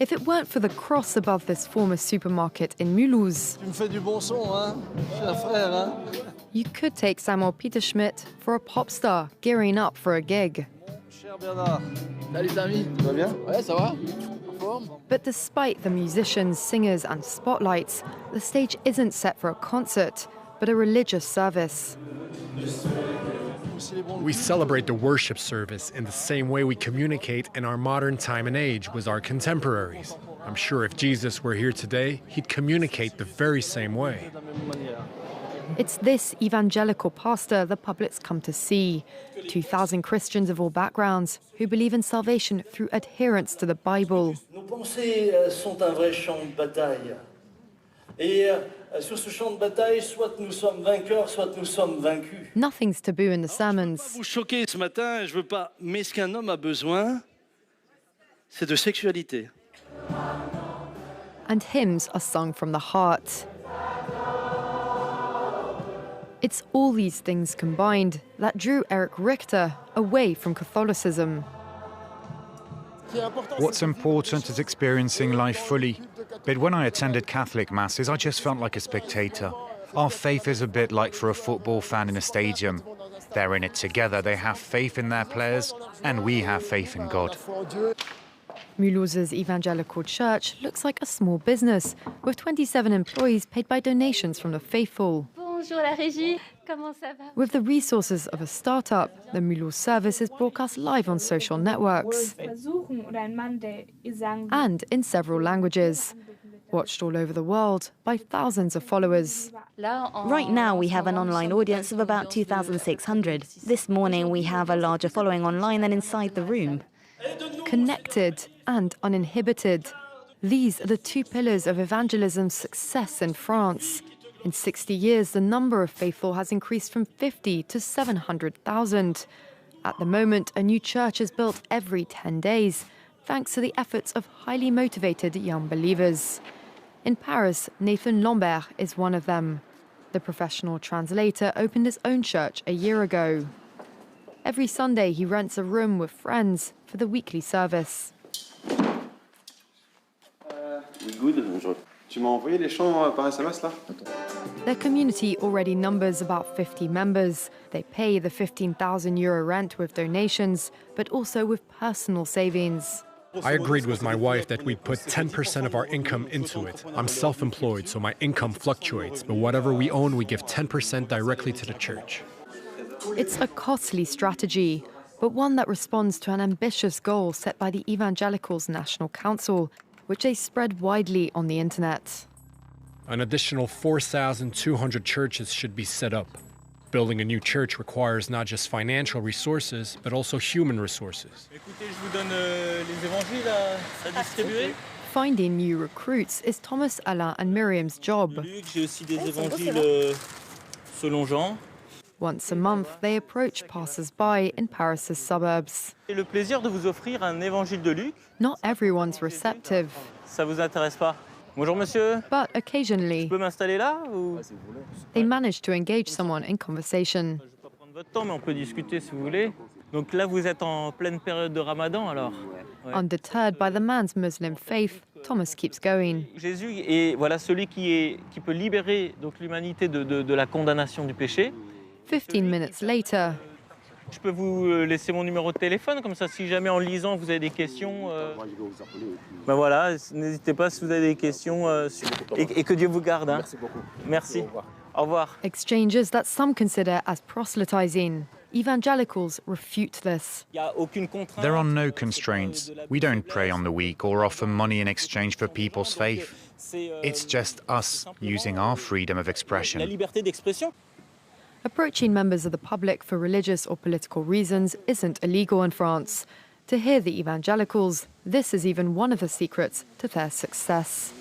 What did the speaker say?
If it weren't for the cross above this former supermarket in Mulhouse, Tu me fais du bon son, hein, cher frère, hein? you could take Samuel Peter Schmidt for a pop star gearing up for a gig. Cher Bernard. Salut les amis, Tu vas bien? ouais ça va? En forme? But despite the musicians, singers and spotlights, the stage isn't set for a concert, but a religious service. We celebrate the worship service in the same way we communicate in our modern time and age with our contemporaries. I'm sure if Jesus were here today, he'd communicate the very same way. It's this evangelical pastor the public's come to see. 2,000 Christians of all backgrounds who believe in salvation through adherence to the Bible. Nos pensées sont un vrai champ de bataille. Et sur ce champ de bataille, soit nous sommes vainqueurs, soit nous sommes vaincus. Nothing's taboo in the sermons. Je ne veux pas vous choquer ce matin, je veux pas. Mais ce qu'un homme a besoin, c'est de sexualité. And hymns are sung from the heart. It's all these things combined that drew Eric Richter away from Catholicism. What's important is experiencing life fully. But when I attended Catholic masses, I just felt like a spectator. Our faith is a bit like for a football fan in a stadium. They're in it together, they have faith in their players, and we have faith in God. Mulhouse's Evangelical Church looks like a small business, with 27 employees paid by donations from the faithful. Bonjour la régie, comment ça va? With the resources of a startup, the Mulhouse service is broadcast live on social networks and in several languages, watched all over the world by thousands of followers. Right now we have an online audience of about 2,600. This morning we have a larger following online than inside the room. Connected and uninhibited, these are the two pillars of evangelism's success in France. In 60 years, the number of faithful has increased from 50 to 700,000. At the moment, a new church is built every 10 days, thanks to the efforts of highly motivated young believers. In Paris, Nathan Lambert is one of them. The professional translator opened his own church a year ago. Every Sunday, he rents a room with friends for the weekly service. Good. Tu m'as envoyé les chants par SMS là? Their community already numbers about 50 members. They pay the €15,000 rent with donations, but also with personal savings. I agreed with my wife that we'd put 10% of our income into it. I'm self-employed, so my income fluctuates, but whatever we own, we give 10% directly to the church. It's a costly strategy, but one that responds to an ambitious goal set by the Evangelicals National Council, which they spread widely on the internet. An additional 4,200 churches should be set up. Building a new church requires not just financial resources, but also human resources. Finding new recruits is Thomas, Alain and Miriam's job. Once a month, they approach passers-by in Paris's suburbs. Not everyone's receptive. Ça vous intéresse pas? Bonjour monsieur. But occasionally, Je peux m'installer là ou... they manage to engage someone in conversation. Je vais pas prendre votre temps, mais on peut discuter si vous voulez. Donc là, vous êtes en pleine période de Ramadan alors. Ouais. Undeterred by the man's Muslim faith, Thomas keeps going. Jésus est voilà celui qui peut libérer donc l'humanité de la condamnation du péché. 15 minutes later, je peux vous laisser mon numéro de téléphone, comme ça, si jamais en lisant vous avez des questions, ben voilà, n'hésitez pas si vous avez des questions et que Dieu vous garde. Hein. Merci beaucoup. Merci. Au revoir. Exchanges that some consider as proselytizing. Evangelicals refute this. There are no constraints. We don't pray on the week or offer money in exchange for people's faith. It's just us using our freedom of expression. La liberté d'expression. Approaching members of the public for religious or political reasons isn't illegal in France. To hear the evangelicals, this is even one of the secrets to their success.